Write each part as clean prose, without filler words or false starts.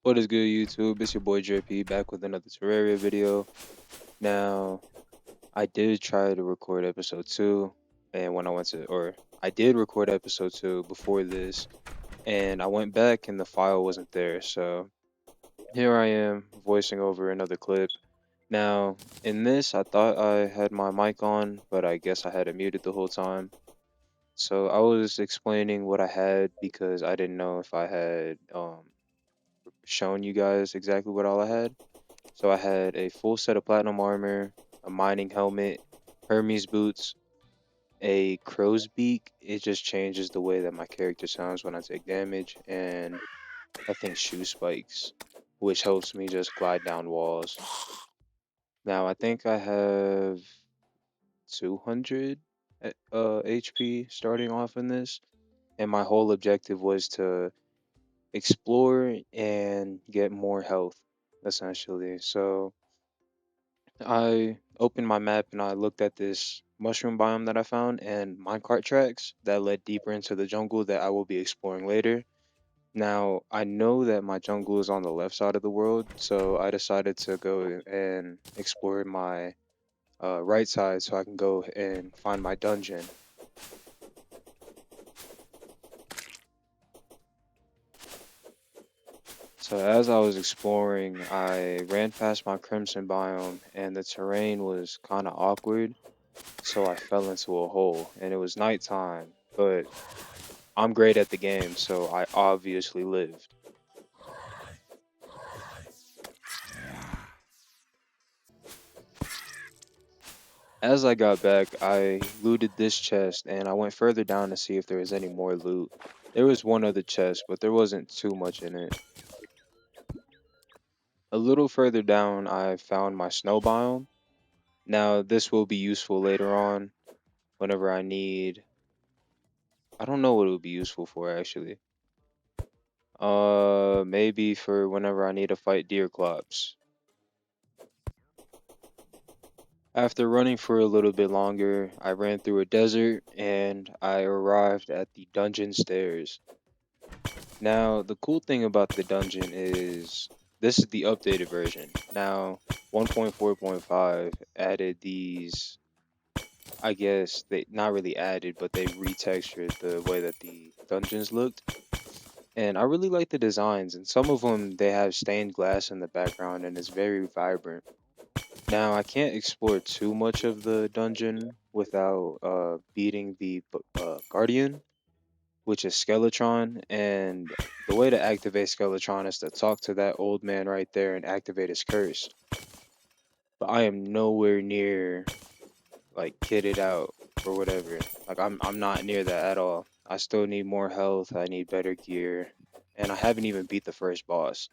What is good, YouTube? It's your boy JP back with another Terraria video. Now, I did try to record episode 2, and when I went to, or I did record episode 2 before this, and I went back and the file wasn't there. So here I am voicing over another clip. Now, in this, I thought I had my mic on, but I guess I had it muted the whole time. So I was explaining what I had because I didn't know if I had shown you guys exactly what all I had. So I had a full set of platinum armor, a mining helmet, Hermes boots, a crow's beak. It just changes the way that my character sounds when I take damage, and I think shoe spikes, which helps me just glide down walls. Now I think I have 200 HP starting off in this, and my whole objective was to explore and get more health, essentially. So I opened my map and I looked at this mushroom biome that I found and minecart tracks that led deeper into the jungle that I will be exploring later. Now, I know that my jungle is on the left side of the world, so I decided to go and explore my right side so I can go and find my dungeon. So as I was exploring, I ran past my crimson biome and the terrain was kind of awkward. So I fell into a hole and it was nighttime, but I'm great at the game, so I obviously lived. As I got back, I looted this chest and I went further down to see if there was any more loot. There was one other chest, but there wasn't too much in it. A little further down, I found my snow biome. Now, this will be useful later on whenever I need. I don't know what it would be useful for actually. Maybe for whenever I need to fight deer clops. After running for a little bit longer, I ran through a desert and I arrived at the dungeon stairs. Now, the cool thing about the dungeon is this is the updated version. Now, 1.4.5 added these, I guess they not really added, but they retextured the way that the dungeons looked. And I really like the designs, and some of them they have stained glass in the background and it's very vibrant. Now, I can't explore too much of the dungeon without beating the Guardian, which is Skeletron, and the way to activate Skeletron is to talk to that old man right there and activate his curse. But I am nowhere near like kitted out or whatever. Like I'm not near that at all. I still need more health, I need better gear, and I haven't even beat the first boss.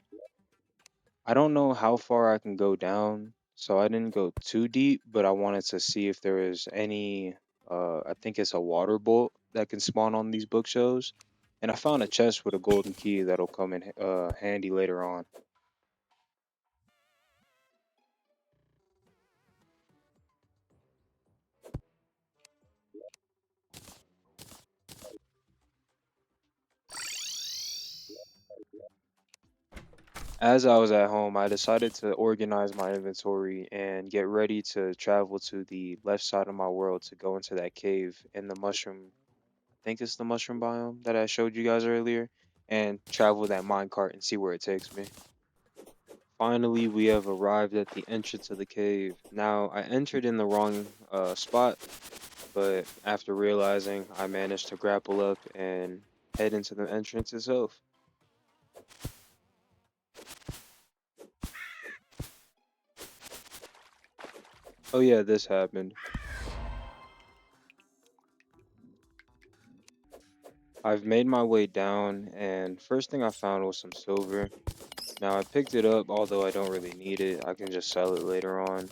I don't know how far I can go down, so I didn't go too deep, but I wanted to see if there is any I think it's a water bolt that can spawn on these bookshelves. And I found a chest with a golden key that'll come in handy later on. As I was at home, I decided to organize my inventory and get ready to travel to the left side of my world to go into that cave in the mushroom. I think it's the mushroom biome that I showed you guys earlier, and travel that minecart and see where it takes me. Finally, we have arrived at the entrance of the cave. Now, I entered in the wrong spot, but after realizing, I managed to grapple up and head into the entrance itself. Oh yeah, this happened. I've made my way down, and first thing I found was some silver. Now I picked it up, although I don't really need it. I can just sell it later on.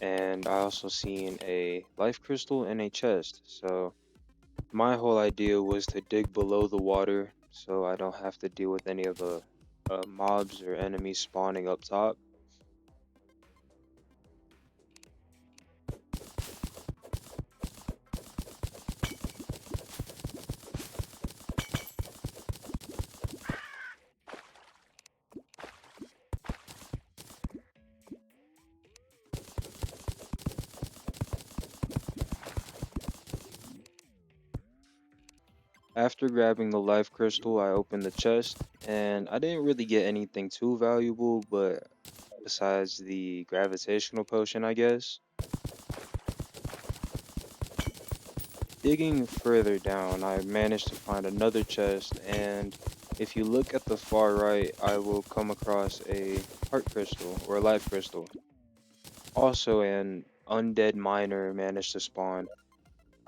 And I also seen a life crystal and a chest. So my whole idea was to dig below the water so I don't have to deal with any of the mobs or enemies spawning up top. After grabbing the life crystal, I opened the chest, and I didn't really get anything too valuable, but besides the gravitational potion, I guess. Digging further down, I managed to find another chest, and if you look at the far right, I will come across a heart crystal or a life crystal. Also, an undead miner managed to spawn.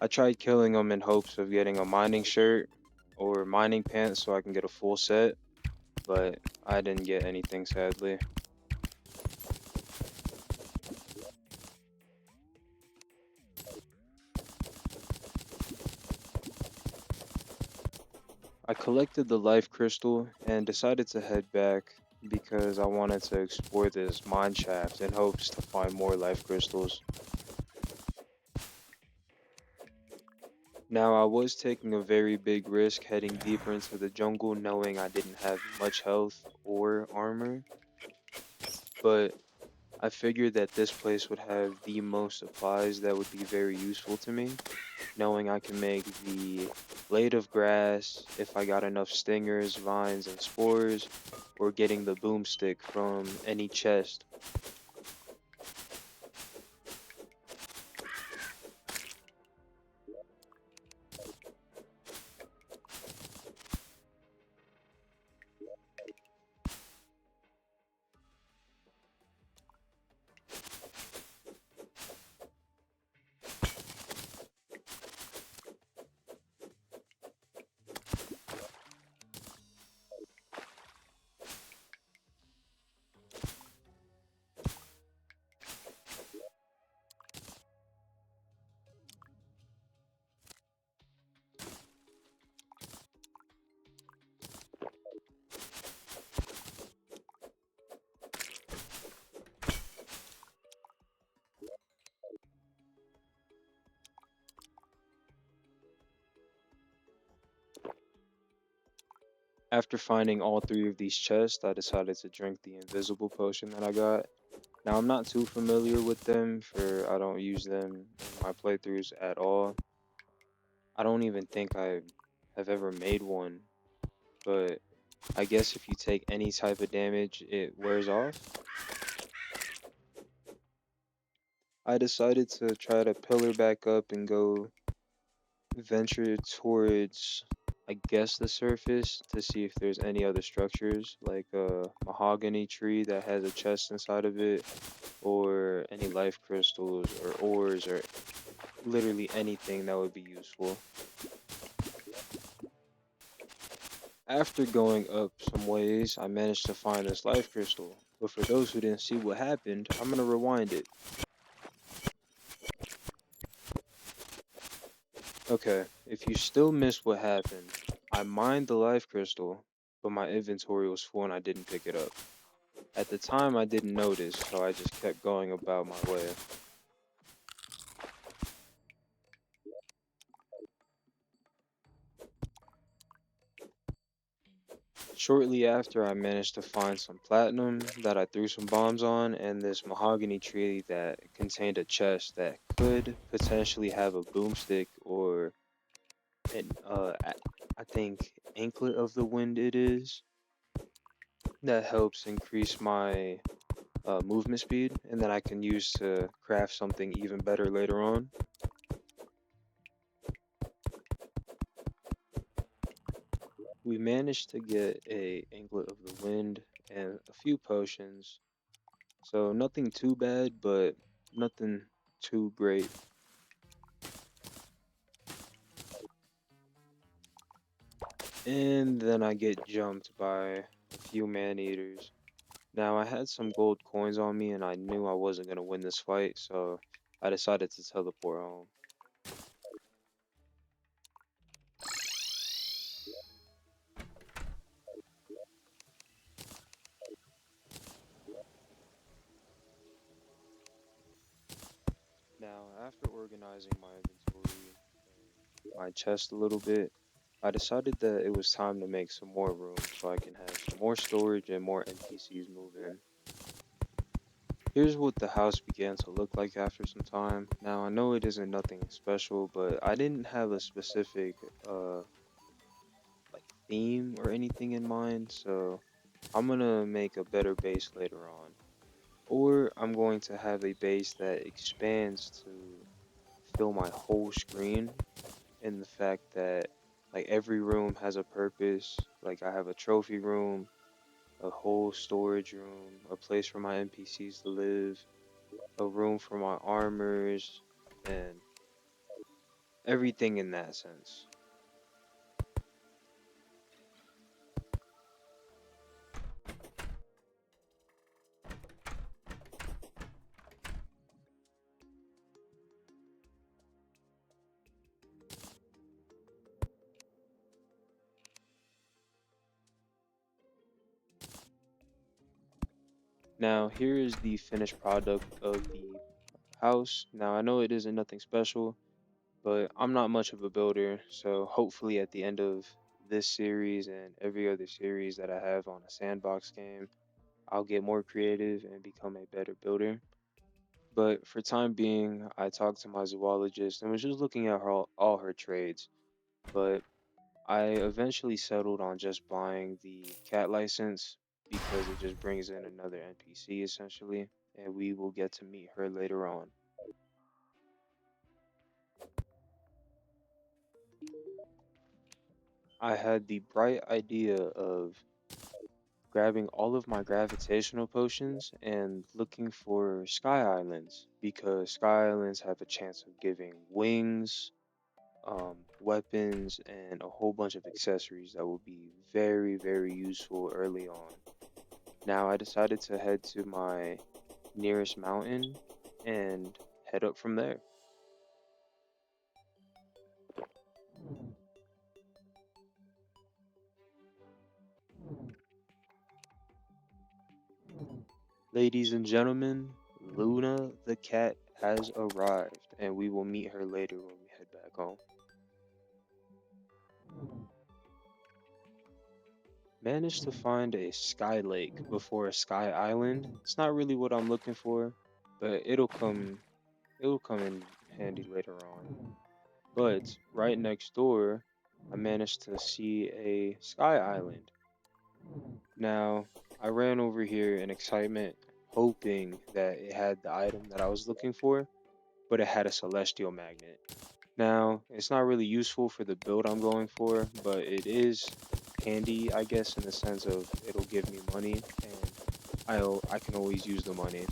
I tried killing him in hopes of getting a mining shirt or mining pants so I can get a full set, but I didn't get anything sadly. I collected the life crystal and decided to head back because I wanted to explore this mine shaft in hopes to find more life crystals. Now I was taking a very big risk heading deeper into the jungle knowing I didn't have much health or armor, but I figured that this place would have the most supplies that would be very useful to me, knowing I can make the blade of grass if I got enough stingers, vines, and spores, or getting the boomstick from any chest. After finding all three of these chests, I decided to drink the invisible potion that I got. Now I'm not too familiar with them for I don't use them in my playthroughs at all. I don't even think I have ever made one, but I guess if you take any type of damage, it wears off. I decided to try to pillar back up and go venture towards, I guess, the surface to see if there's any other structures, like a mahogany tree that has a chest inside of it, or any life crystals or ores or literally anything that would be useful. After going up some ways, I managed to find this life crystal. But for those who didn't see what happened, I'm gonna rewind it. Okay, if you still missed what happened, I mined the life crystal, but my inventory was full and I didn't pick it up. At the time, I didn't notice, so I just kept going about my way. Shortly after, I managed to find some platinum that I threw some bombs on, and this mahogany tree that contained a chest that could potentially have a boomstick or an I think anklet of the wind it is that helps increase my movement speed, and that I can use to craft something even better later on. We managed to get a anklet of the wind and a few potions, so nothing too bad, but nothing too great. And then I get jumped by a few man eaters. Now I had some gold coins on me and I knew I wasn't gonna win this fight, so I decided to teleport home. Now after organizing my inventory and my chest a little bit, I decided that it was time to make some more room so I can have some more storage and more NPCs move in. Here's what the house began to look like after some time. Now I know it isn't nothing special, but I didn't have a specific theme or anything in mind, so I'm gonna make a better base later on. Or I'm going to have a base that expands to fill my whole screen, in the fact that like every room has a purpose. Like I have a trophy room, a whole storage room, a place for my NPCs to live, a room for my armors, and everything in that sense. Now, here is the finished product of the house. Now, I know it isn't nothing special, but I'm not much of a builder, so hopefully at the end of this series and every other series that I have on a sandbox game, I'll get more creative and become a better builder. But for time being, I talked to my zoologist and was just looking at all her trades. But I eventually settled on just buying the cat license because it just brings in another NPC essentially, and we will get to meet her later on. I had the bright idea of grabbing all of my gravitational potions and looking for sky islands because sky islands have a chance of giving wings, weapons, and a whole bunch of accessories that will be very, very useful early on. Now, I decided to head to my nearest mountain and head up from there. Ladies and gentlemen, Luna the cat has arrived, and we will meet her later when we head back home. Managed to find a sky lake before a sky island. It's not really what I'm looking for, but it'll come in handy later on. But right next door, I managed to see a sky island. Now, I ran over here in excitement, hoping that it had the item that I was looking for, but it had a celestial magnet. Now, it's not really useful for the build I'm going for, but it is handy, I guess, in the sense of it'll give me money, and I can always use the money.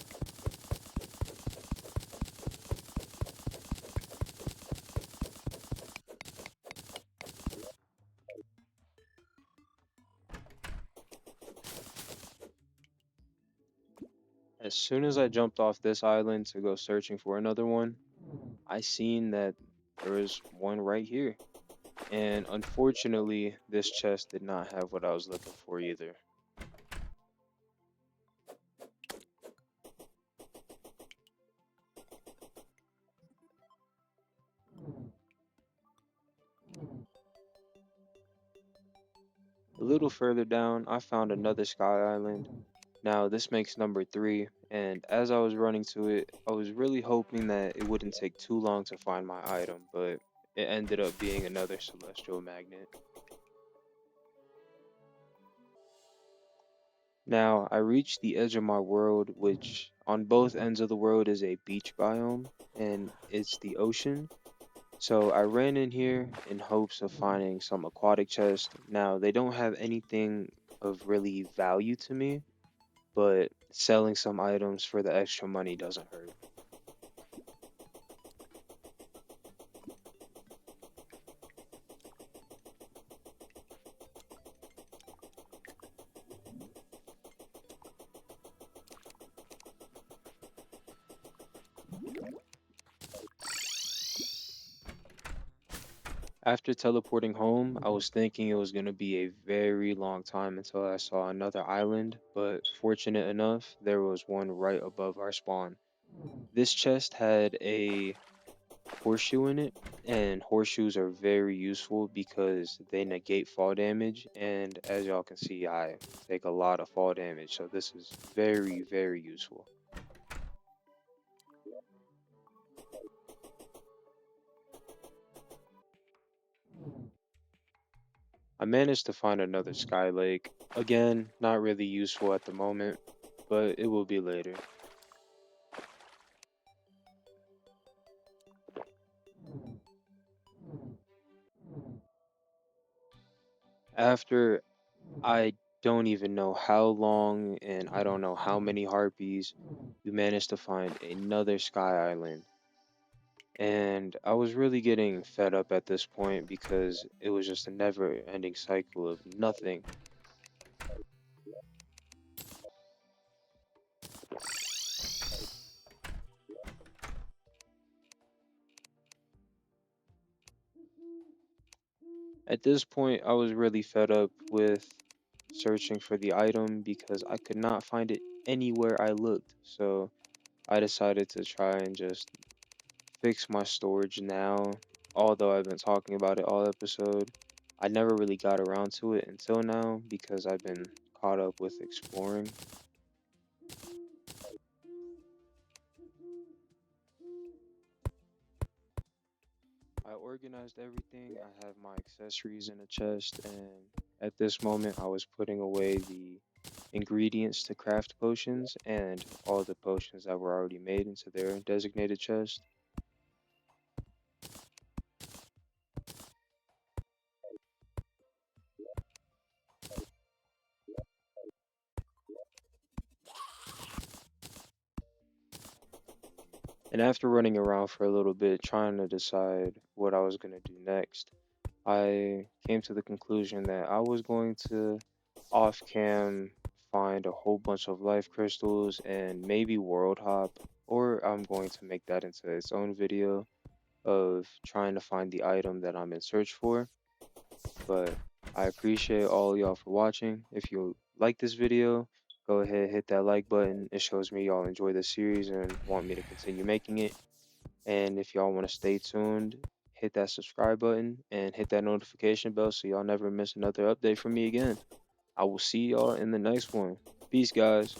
As soon as I jumped off this island to go searching for another one, I seen that there was one right here. And unfortunately, this chest did not have what I was looking for either. A little further down, I found another sky island. Now, this makes number three, and as I was running to it, I was really hoping that it wouldn't take too long to find my item, but it ended up being another celestial magnet. Now, I reached the edge of my world, which on both ends of the world is a beach biome, and it's the ocean. So I ran in here in hopes of finding some aquatic chest. Now, they don't have anything of really value to me, but selling some items for the extra money doesn't hurt. After teleporting home, I was thinking it was going to be a very long time until I saw another island, but fortunate enough, there was one right above our spawn. This chest had a horseshoe in it, and horseshoes are very useful because they negate fall damage, and as y'all can see, I take a lot of fall damage, so this is very, very useful. I managed to find another sky lake. Again, not really useful at the moment, but it will be later. After I don't even know how long and I don't know how many harpies, we managed to find another sky island. And I was really getting fed up at this point because it was just a never ending cycle of nothing. At this point, I was really fed up with searching for the item because I could not find it anywhere I looked. So I decided to try and just fix my storage now. Although I've been talking about it all episode, I never really got around to it until now because I've been caught up with exploring. I organized everything. I have my accessories in a chest, and at this moment, I was putting away the ingredients to craft potions and all the potions that were already made into their designated chest. And after running around for a little bit trying to decide what I was going to do next, I came to the conclusion that I was going to off cam find a whole bunch of life crystals and maybe world hop, or I'm going to make that into its own video of trying to find the item that I'm in search for. But I appreciate all y'all for watching. If you like this video, go ahead, hit that like button. It shows me y'all enjoy the series and want me to continue making it. And if y'all want to stay tuned, hit that subscribe button and hit that notification bell so y'all never miss another update from me again. I will see y'all in the next one. Peace, guys.